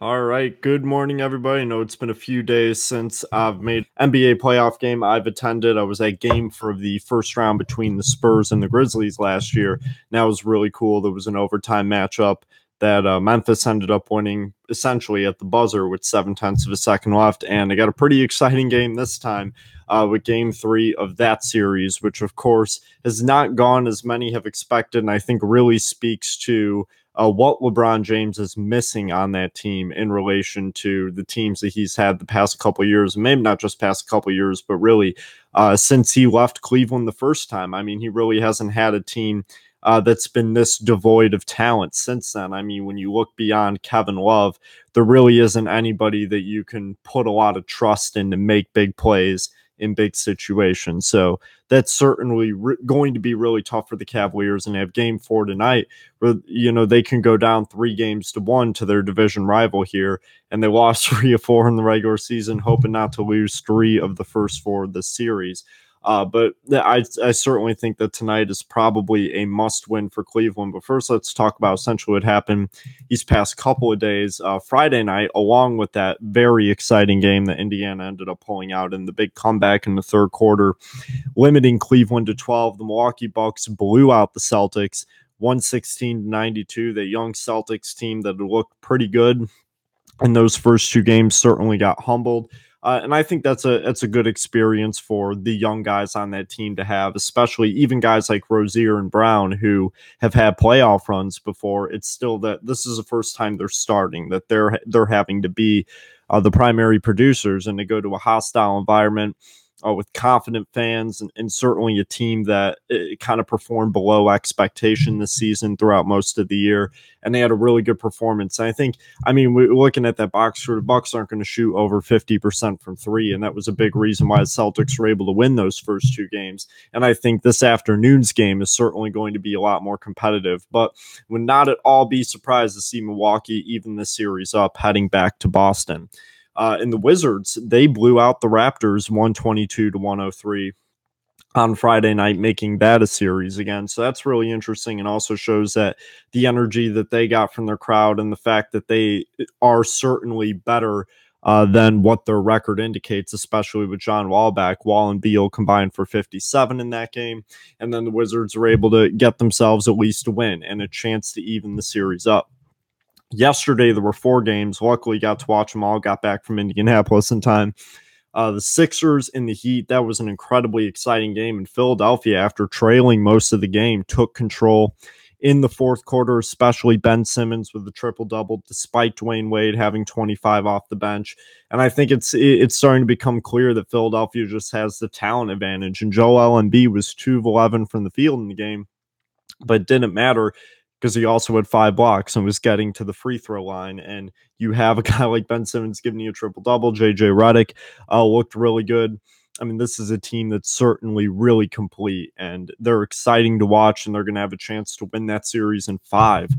All right. Good morning, everybody. I know it's been a few days since I've made NBA playoff game I've attended. I was at game for the first round between the Spurs and the Grizzlies last year. And that was really cool. There was an overtime matchup that Memphis ended up winning essentially at the buzzer with 7/10 of a second left. And I got a pretty exciting game this time with game three of that series, which of course has not gone as many have expected. And I think really speaks to what LeBron James is missing on that team in relation to the teams that he's had the past couple years, maybe not just past couple years, but really since he left Cleveland the first time. I mean, he really hasn't had a team that's been this devoid of talent since then. I mean, when you look beyond Kevin Love, there really isn't anybody that you can put a lot of trust in to make big plays in big situations. So that's certainly going to be really tough for the Cavaliers, and they have game four tonight where, they can go down 3-1 to their division rival here. And they lost 3 of 4 in the regular season, hoping not to lose 3 of the first 4 of the series. But I certainly think that tonight is probably a must win for Cleveland. But first, let's talk about essentially what happened these past couple of days. Friday night, along with that very exciting game that Indiana ended up pulling out in the big comeback in the third quarter, limiting Cleveland to 12. The Milwaukee Bucks blew out the Celtics 116-92. The young Celtics team that looked pretty good in those first two games certainly got humbled. And I think that's a good experience for the young guys on that team to have, especially even guys like Rozier and Brown who have had playoff runs before. It's still that this is the first time they're starting, that they're having to be the primary producers and to go to a hostile environment with confident fans and certainly a team that kind of performed below expectation this season throughout most of the year. And they had a really good performance. And I think, we're looking at that box score, the Bucks aren't going to shoot over 50% from three. And that was a big reason why the Celtics were able to win those first two games. And I think this afternoon's game is certainly going to be a lot more competitive, but would not at all be surprised to see Milwaukee even this series up heading back to Boston. And the Wizards, they blew out the Raptors 122-103 on Friday night, making that a series again. So that's really interesting and also shows that the energy that they got from their crowd and the fact that they are certainly better than what their record indicates, especially with John Wall back. Wall and Beal combined for 57 in that game. And then the Wizards were able to get themselves at least a win and a chance to even the series up. Yesterday, there were 4 games. Luckily, got to watch them all. Got back from Indianapolis in time. The Sixers and the Heat, that was an incredibly exciting game. In Philadelphia, after trailing most of the game, took control in the fourth quarter, especially Ben Simmons with the triple-double, despite Dwayne Wade having 25 off the bench. And I think it's starting to become clear that Philadelphia just has the talent advantage. And Joel Embiid was 2 of 11 from the field in the game, but it didn't matter because he also had 5 blocks and was getting to the free throw line. And you have a guy like Ben Simmons giving you a triple-double. JJ Redick looked really good. I mean, this is a team that's certainly really complete, and they're exciting to watch, and they're going to have a chance to win that series in 5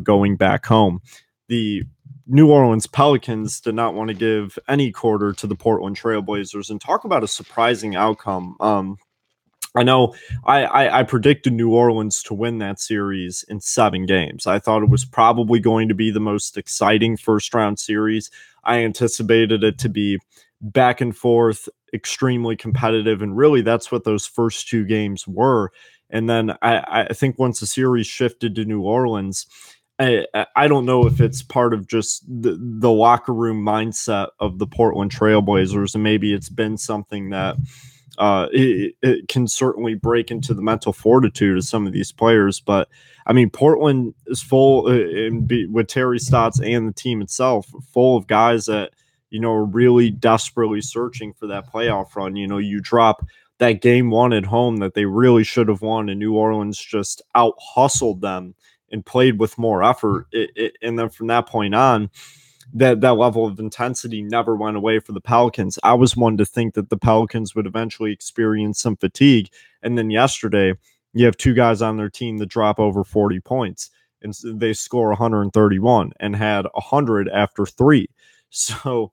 going back home. The New Orleans Pelicans did not want to give any quarter to the Portland Trailblazers, and talk about a surprising outcome. I know I predicted New Orleans to win that series in 7 games. I thought it was probably going to be the most exciting first round series. I anticipated it to be back and forth, extremely competitive, and really that's what those first 2 games were. And then I think once the series shifted to New Orleans, I don't know if it's part of just the locker room mindset of the Portland Trailblazers, and maybe it's been something that it can certainly break into the mental fortitude of some of these players. But I mean, Portland is full with Terry Stotts and the team itself, full of guys that, are really desperately searching for that playoff run. You drop that game 1 at home that they really should have won, and New Orleans just out hustled them and played with more effort. And then from that point on, that level of intensity never went away for the Pelicans. I was one to think that the Pelicans would eventually experience some fatigue. And then yesterday, you have 2 guys on their team that drop over 40 points, and they score 131 and had 100 after 3. So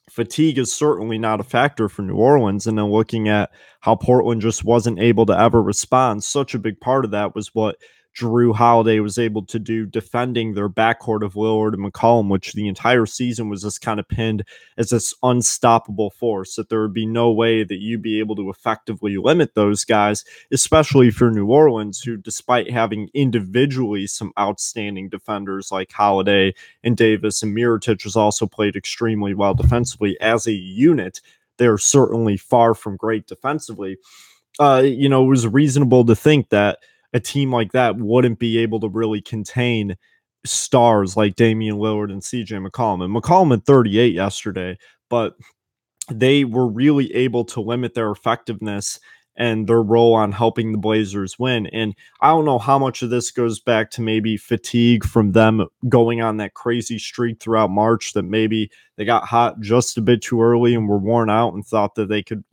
fatigue is certainly not a factor for New Orleans. And then looking at how Portland just wasn't able to ever respond, such a big part of that was what Jrue Holiday was able to do defending their backcourt of Lillard and McCollum, which the entire season was just kind of pinned as this unstoppable force, that there would be no way that you'd be able to effectively limit those guys, especially for New Orleans, who, despite having individually some outstanding defenders like Holiday and Davis, and Mirotic has also played extremely well defensively as a unit, they're certainly far from great defensively. It was reasonable to think that a team like that wouldn't be able to really contain stars like Damian Lillard and CJ McCollum. And McCollum had 38 yesterday, but they were really able to limit their effectiveness and their role on helping the Blazers win. And I don't know how much of this goes back to maybe fatigue from them going on that crazy streak throughout March, that maybe they got hot just a bit too early and were worn out and thought that they could,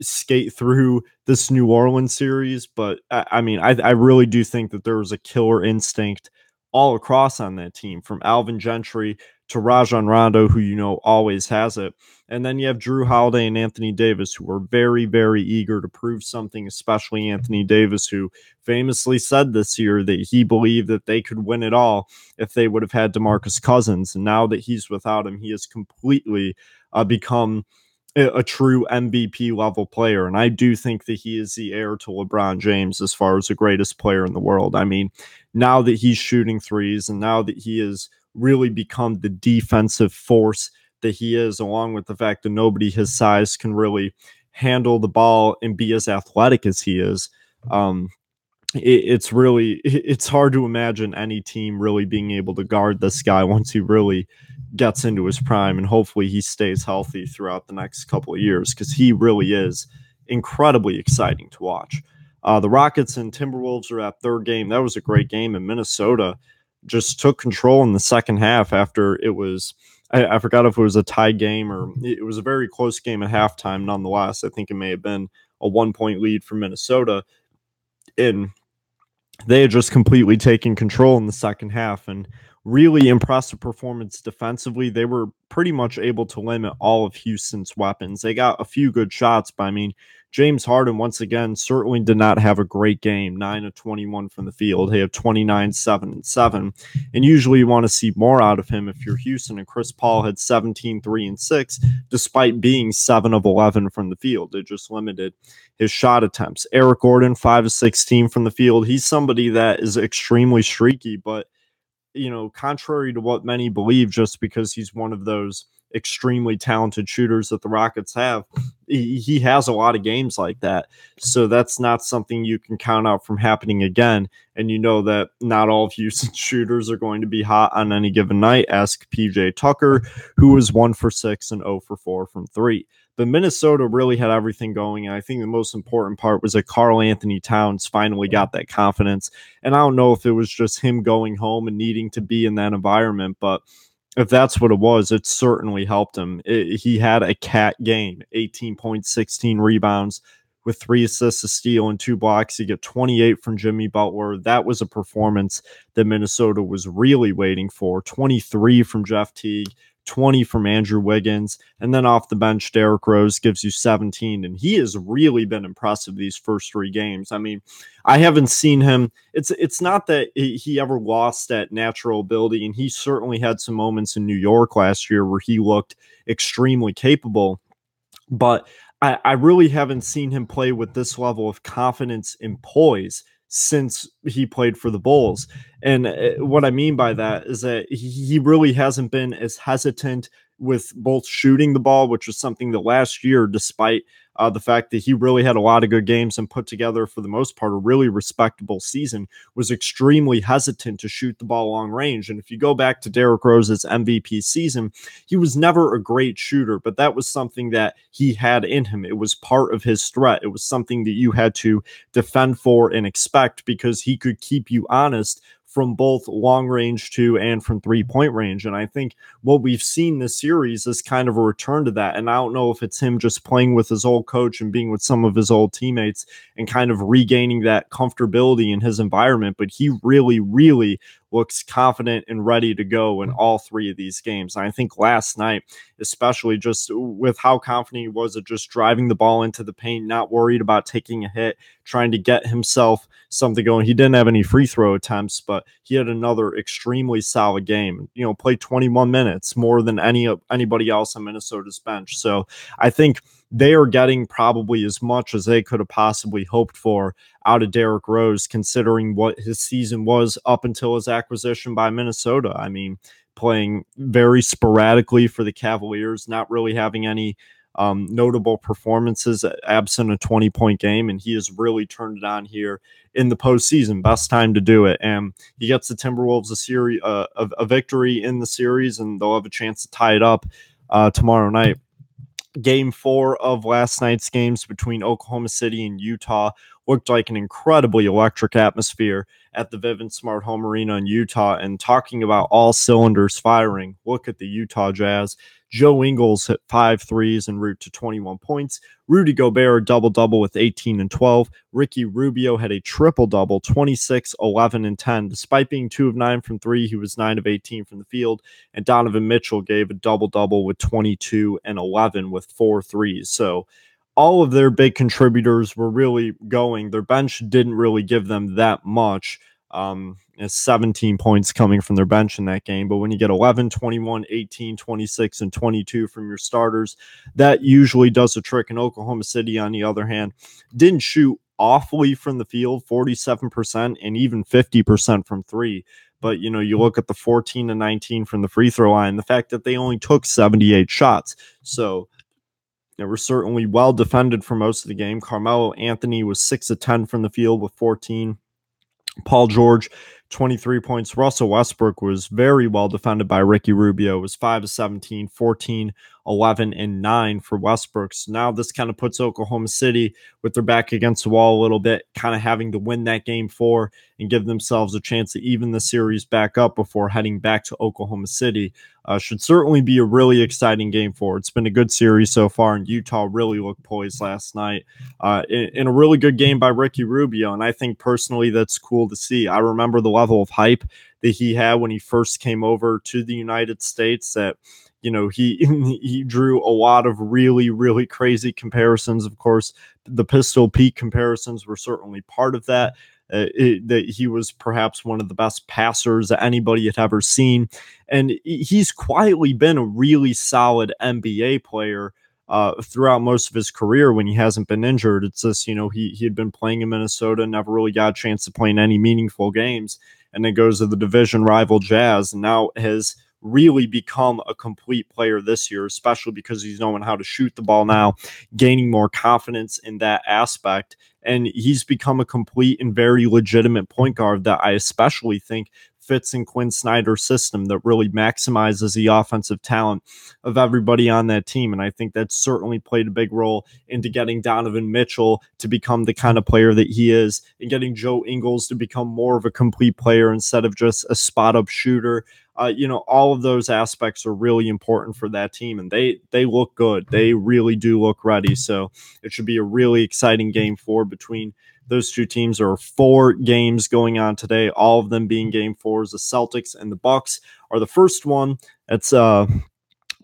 skate through this New Orleans series. But I mean, I really do think that there was a killer instinct all across on that team, from Alvin Gentry to Rajon Rondo, who always has it. And then you have Jrue Holiday and Anthony Davis, who are very, very eager to prove something, especially Anthony Davis, who famously said this year that he believed that they could win it all if they would have had DeMarcus Cousins. And now that he's without him, he has completely become a true MVP level player. And I do think that he is the heir to LeBron James as far as the greatest player in the world. I mean, now that he's shooting threes and now that he has really become the defensive force that he is, along with the fact that nobody his size can really handle the ball and be as athletic as he is, it's hard to imagine any team really being able to guard this guy once he really gets into his prime. And hopefully he stays healthy throughout the next couple of years, because he really is incredibly exciting to watch. The Rockets and Timberwolves are at third game. That was a great game, and Minnesota just took control in the second half after it was, I forgot if it was a tie game or it was a very close game at halftime. Nonetheless, I think it may have been a 1-point lead for Minnesota, and they had just completely taken control in the second half, and really impressive performance defensively. They were pretty much able to limit all of Houston's weapons. They got a few good shots, but I mean, James Harden, once again, certainly did not have a great game. 9 of 21 from the field. He had 29, 7, and 7. And usually you want to see more out of him if you're Houston. And Chris Paul had 17, 3, and 6, despite being 7 of 11 from the field. It just limited his shot attempts. Eric Gordon, 5 of 16 from the field. He's somebody that is extremely streaky, but contrary to what many believe, just because he's one of those extremely talented shooters that the Rockets have, he has a lot of games like that. So that's not something you can count out from happening again. And that not all of Houston's shooters are going to be hot on any given night. Ask PJ Tucker, who was 1 for 6 and 0 for 4 from 3. But Minnesota really had everything going. And I think the most important part was that Karl Anthony Towns finally got that confidence. And I don't know if it was just him going home and needing to be in that environment, but if that's what it was, it certainly helped him. He had a cat game, 18 points, 16 rebounds with 3 assists, a steal, and 2 blocks. He got 28 from Jimmy Butler. That was a performance that Minnesota was really waiting for. 23 from Jeff Teague, 20 from Andrew Wiggins, and then off the bench, Derrick Rose gives you 17, and he has really been impressive these first 3 games. I mean, I haven't seen him. It's not that he ever lost that natural ability, and he certainly had some moments in New York last year where he looked extremely capable, but I really haven't seen him play with this level of confidence and poise since he played for the Bulls. And what I mean by that is that he really hasn't been as hesitant with both shooting the ball, which was something that last year, despite the fact that he really had a lot of good games and put together, for the most part, a really respectable season, was extremely hesitant to shoot the ball long range. And if you go back to Derrick Rose's MVP season, he was never a great shooter, but that was something that he had in him. It was part of his threat. It was something that you had to defend for and expect, because he could keep you honest from both long range to and from 3-point range. And I think what we've seen this series is kind of a return to that. And I don't know if it's him just playing with his old coach and being with some of his old teammates and kind of regaining that comfortability in his environment, but he really, really looks confident and ready to go in all three of these games. And I think last night, especially just with how confident he was at just driving the ball into the paint, not worried about taking a hit, trying to get himself something going. He didn't have any free throw attempts, but he had another extremely solid game. Played 21 minutes, more than anybody else on Minnesota's bench. So I think they are getting probably as much as they could have possibly hoped for out of Derrick Rose, considering what his season was up until his acquisition by Minnesota. I mean, playing very sporadically for the Cavaliers, not really having any notable performances absent a 20-point game, and he has really turned it on here in the postseason. Best time to do it, and he gets the Timberwolves a victory in the series, and they'll have a chance to tie it up tomorrow night. Game 4 of last night's games between Oklahoma City and Utah looked like an incredibly electric atmosphere at the Vivint Smart Home Arena in Utah. And talking about all cylinders firing, look at the Utah Jazz. Joe Ingles hit 5 threes en route to 21 points. Rudy Gobert, double-double with 18 and 12. Ricky Rubio had a triple-double, 26, 11, and 10. Despite being 2 of 9 from 3, he was 9 of 18 from the field. And Donovan Mitchell gave a double-double with 22 and 11 with 4 threes. So all of their big contributors were really going. Their bench didn't really give them that much. 17 points coming from their bench in that game. But when you get 11, 21, 18, 26, and 22 from your starters, that usually does a trick. And Oklahoma City, on the other hand, didn't shoot awfully from the field, 47% and even 50% from 3. But, you look at the 14 and 19 from the free throw line, the fact that they only took 78 shots. So they were certainly well defended for most of the game. Carmelo Anthony was 6 of 10 from the field with 14. Paul George, 23 points. Russell Westbrook was very well defended by Ricky Rubio. It was 5 of 17, 14, 11, and 9 for Westbrook. So now this kind of puts Oklahoma City with their back against the wall a little bit, kind of having to win that game 4 and give themselves a chance to even the series back up before heading back to Oklahoma City. Should certainly be a really exciting game 4. It's been a good series so far, and Utah really looked poised last night in a really good game by Ricky Rubio, and I think personally that's cool to see. I remember the level of hype that he had when he first came over to the United States, that he drew a lot of really, really crazy comparisons. Of course, the Pistol Pete comparisons were certainly part of that. That he was perhaps one of the best passers that anybody had ever seen. And he's quietly been a really solid NBA player throughout most of his career when he hasn't been injured. It's just, he had been playing in Minnesota, never really got a chance to play in any meaningful games, and then goes to the division rival Jazz, and now has really become a complete player this year, especially because he's knowing how to shoot the ball now, gaining more confidence in that aspect. And he's become a complete and very legitimate point guard that I especially think fits in Quinn Snyder's system, that really maximizes the offensive talent of everybody on that team. And I think that certainly played a big role into getting Donovan Mitchell to become the kind of player that he is, and getting Joe Ingles to become more of a complete player instead of just a spot-up shooter. All of those aspects are really important for that team, and they look good. They really do look ready. So it should be a really exciting game 4 between those two teams. There are 4 games going on today, all of them being game 4s. The Celtics and the Bucks are the first one. It's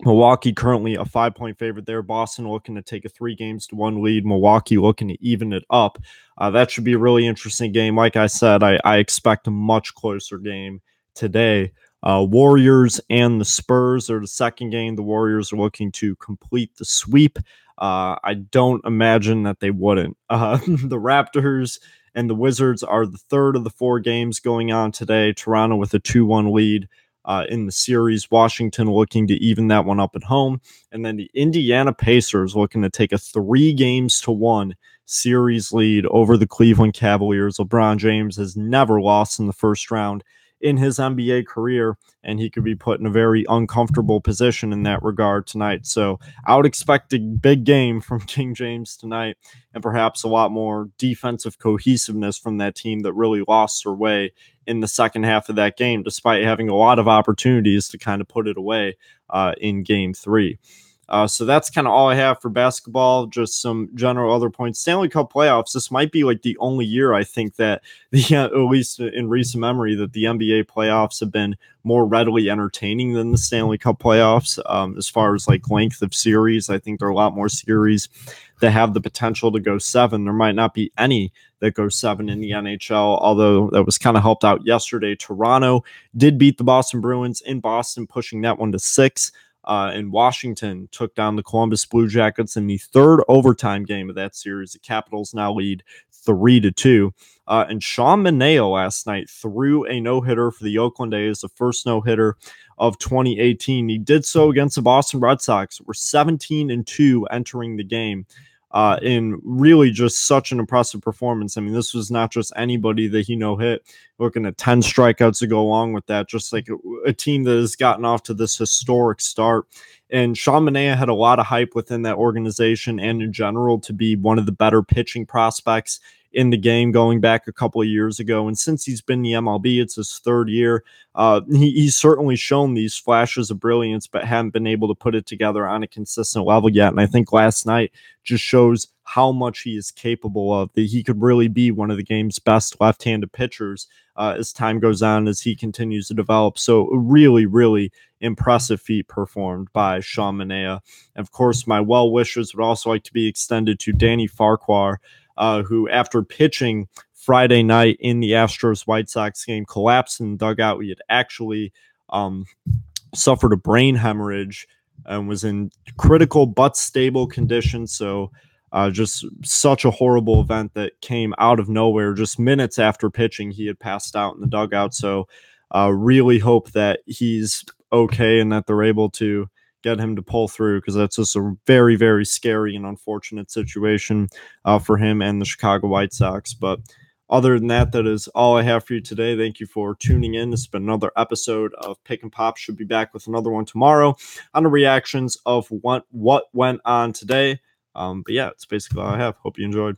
Milwaukee currently a 5-point favorite there. Boston looking to take a 3-1 lead. Milwaukee looking to even it up. That should be a really interesting game. Like I said, I expect a much closer game today. Warriors and the Spurs are the second game. The Warriors are looking to complete the sweep. I don't imagine that they wouldn't. The Raptors and the Wizards are the third of the 4 games going on today. Toronto with a 2-1 lead in the series. Washington looking to even that one up at home. And then the Indiana Pacers looking to take a 3-1 series lead over the Cleveland Cavaliers. LeBron James has never lost in the first round in his NBA career, and he could be put in a very uncomfortable position in that regard tonight. So I would expect a big game from King James tonight, and perhaps a lot more defensive cohesiveness from that team that really lost their way in the second half of that game, despite having a lot of opportunities to kind of put it away in game 3. So that's kind of all I have for basketball. Just some general other points. Stanley Cup playoffs. This might be like the only year I think that at least in recent memory, that the NBA playoffs have been more readily entertaining than the Stanley Cup playoffs. As far as like length of series, I think there are a lot more series that have the potential to go 7. There might not be any that go 7 in the NHL, although that was kind of helped out yesterday. Toronto did beat the Boston Bruins in Boston, pushing that one to 6. And Washington took down the Columbus Blue Jackets in the third overtime game of that series. The Capitals now lead 3-2. And Sean Manaea last night threw a no-hitter for the Oakland A's, the first no-hitter of 2018. He did so against the Boston Red Sox. We're 17-2 entering the game. In really just such an impressive performance. I mean, this was not just anybody that he no-hit. Looking at 10 strikeouts to go along with that, just like a team that has gotten off to this historic start. And Sean Manaea had a lot of hype within that organization and in general to be one of the better pitching prospects in the game going back a couple of years ago. And since he's been in the MLB, it's his third year. He's certainly shown these flashes of brilliance, but haven't been able to put it together on a consistent level yet. And I think last night just shows how much he is capable of, that he could really be one of the game's best left-handed pitchers as time goes on, as he continues to develop. So really, really impressive feat performed by Sean Manaea. And of course, my well wishes would also like to be extended to Danny Farquhar, who after pitching Friday night in the Astros-White Sox game collapsed in the dugout. He had actually suffered a brain hemorrhage and was in critical but stable condition. So just such a horrible event that came out of nowhere. Just minutes after pitching, he had passed out in the dugout. So really hope that he's okay and that they're able to get him to pull through, because that's just a very, very scary and unfortunate situation for him and the Chicago White Sox. But other than that, that is all I have for you today. Thank you for tuning in. This has been another episode of Pick and Pop. Should be back with another one tomorrow on the reactions of what went on today. But yeah, it's basically all I have. Hope you enjoyed.